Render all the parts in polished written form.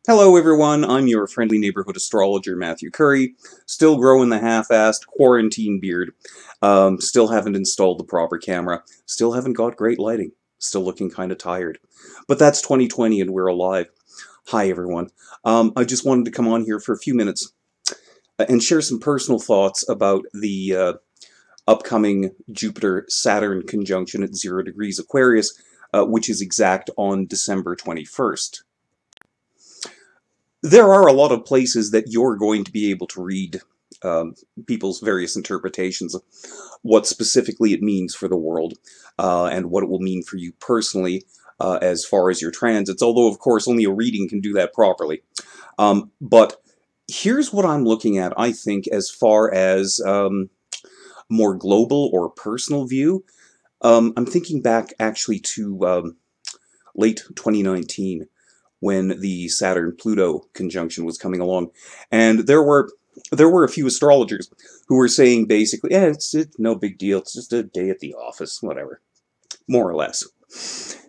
Hello everyone, I'm your friendly neighborhood astrologer Matthew Curry, still growing the half-assed quarantine beard, still haven't installed the proper camera, still haven't got great lighting, still looking kinda tired. But that's 2020 and we're alive. Hi everyone. I just wanted to come on here for a few minutes and share some personal thoughts about the upcoming Jupiter-Saturn conjunction at 0 degrees Aquarius, which is exact on December 21st. There are a lot of places that you're going to be able to read people's various interpretations of what specifically it means for the world and what it will mean for you personally as far as your transits, although of course only a reading can do that properly. But here's what I'm looking at, I think, as far as more global or personal view. I'm thinking back actually to late 2019. When the Saturn-Pluto conjunction was coming along, and there were a few astrologers who were saying basically, yeah, it's no big deal, it's just a day at the office, whatever, more or less.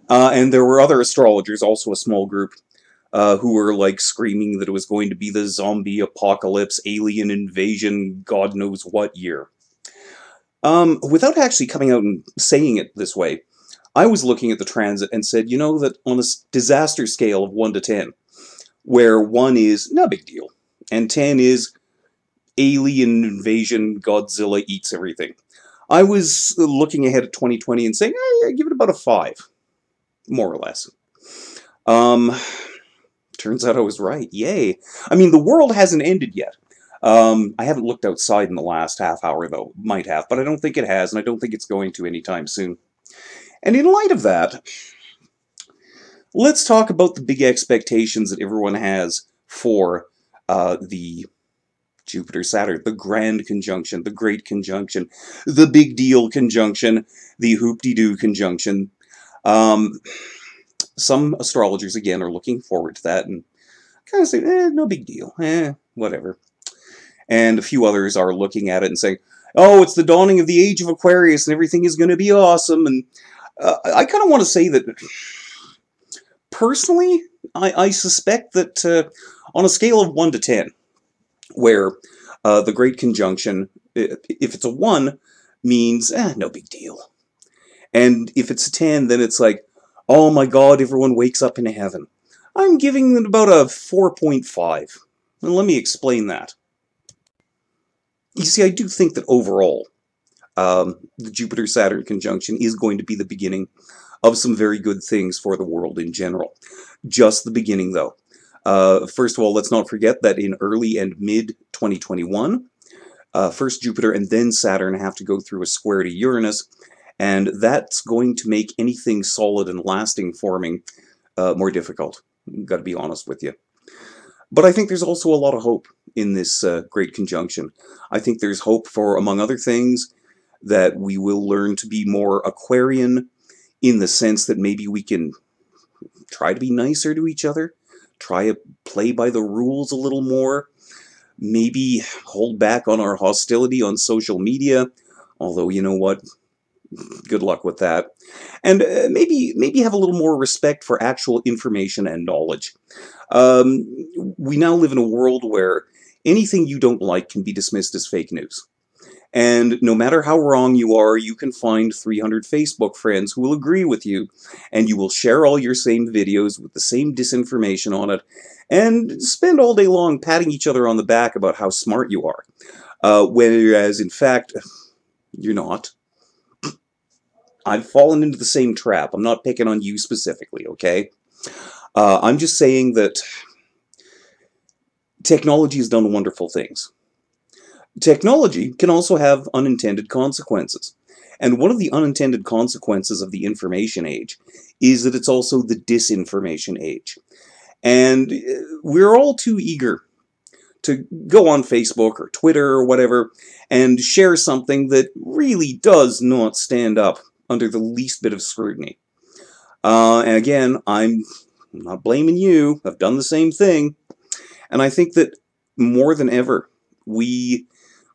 And there were other astrologers, also a small group, who were like screaming that it was going to be the zombie apocalypse, alien invasion, God knows what year. Without actually coming out and saying it this way, I was looking at the transit and said, you know, that on a disaster scale of 1 to 10, where 1 is no big deal, and 10 is alien invasion, Godzilla eats everything, I was looking ahead at 2020 and saying, I give it about a 5, more or less. Turns out I was right. Yay. I mean, the world hasn't ended yet. I haven't looked outside in the last half hour, though. Might have, but I don't think it has, and I don't think it's going to anytime soon. And in light of that, let's talk about the big expectations that everyone has for the Jupiter-Saturn, the grand conjunction, the great conjunction, the big deal conjunction, the hoop-de-doo conjunction. Some astrologers, again, are looking forward to that and kind of say, no big deal, whatever. And a few others are looking at it and saying, oh, it's the dawning of the age of Aquarius and everything is going to be awesome. And I kind of want to say that, personally, I suspect that on a scale of 1 to 10, where the Great Conjunction, if it's a 1, means, no big deal. And if it's a 10, then it's like, oh my god, everyone wakes up in heaven. I'm giving it about a 4.5. And let me explain that. You see, I do think that overall, the Jupiter-Saturn conjunction is going to be the beginning of some very good things for the world in general. Just the beginning, though. First of all, let's not forget that in early and mid-2021, first Jupiter and then Saturn have to go through a square to Uranus, and that's going to make anything solid and lasting forming more difficult. Got to be honest with you. But I think there's also a lot of hope in this great conjunction. I think there's hope for, among other things, that we will learn to be more Aquarian in the sense that maybe we can try to be nicer to each other, try to play by the rules a little more, maybe hold back on our hostility on social media, although, you know what, good luck with that. And maybe have a little more respect for actual information and knowledge. We now live in a world where anything you don't like can be dismissed as fake news. And no matter how wrong you are, you can find 300 Facebook friends who will agree with you, and you will share all your same videos with the same disinformation on it, and spend all day long patting each other on the back about how smart you are. Whereas, in fact, you're not. I've fallen into the same trap. I'm not picking on you specifically, okay? I'm just saying that technology has done wonderful things. Technology can also have unintended consequences. And one of the unintended consequences of the information age is that it's also the disinformation age. And we're all too eager to go on Facebook or Twitter or whatever and share something that really does not stand up under the least bit of scrutiny. And again, I'm not blaming you. I've done the same thing. And I think that more than ever, we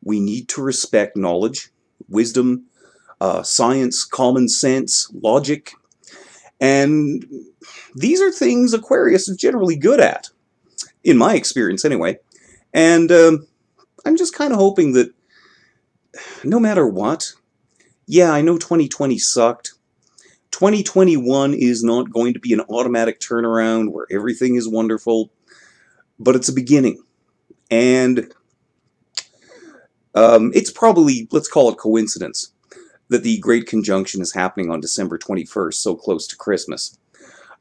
need to respect knowledge, wisdom, science, common sense, logic, and these are things Aquarius is generally good at. in my experience anyway. And I'm just kind of hoping that no matter what, yeah, I know 2020 sucked. 2021 is not going to be an automatic turnaround where everything is wonderful, but it's a beginning. And it's probably, let's call it coincidence, that the Great Conjunction is happening on December 21st, so close to Christmas.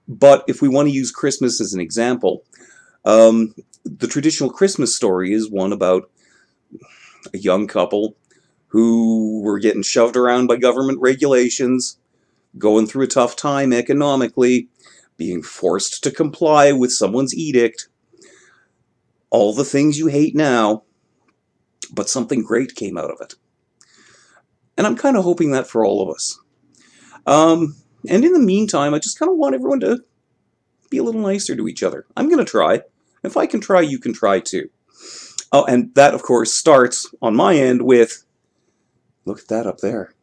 But if we want to use Christmas as an example, the traditional Christmas story is one about a young couple who were getting shoved around by government regulations, going through a tough time economically, being forced to comply with someone's edict. All the things you hate now, but something great came out of it. And I'm kind of hoping that for all of us. And in the meantime, I just kind of want everyone to be a little nicer to each other. I'm going to try. If I can try, you can try too. Oh, and that, of course, starts on my end with, look at that up there.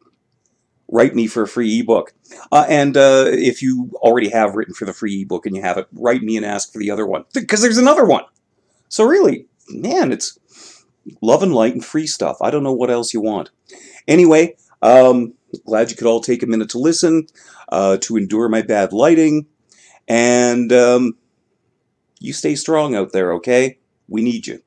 Write me for a free ebook. And if you already have written for the free ebook and you have it, write me and ask for the other one. Because there's another one. So really, man, it's love and light and free stuff. I don't know what else you want. Anyway, glad you could all take a minute to listen, to endure my bad lighting. And you stay strong out there, okay? We need you.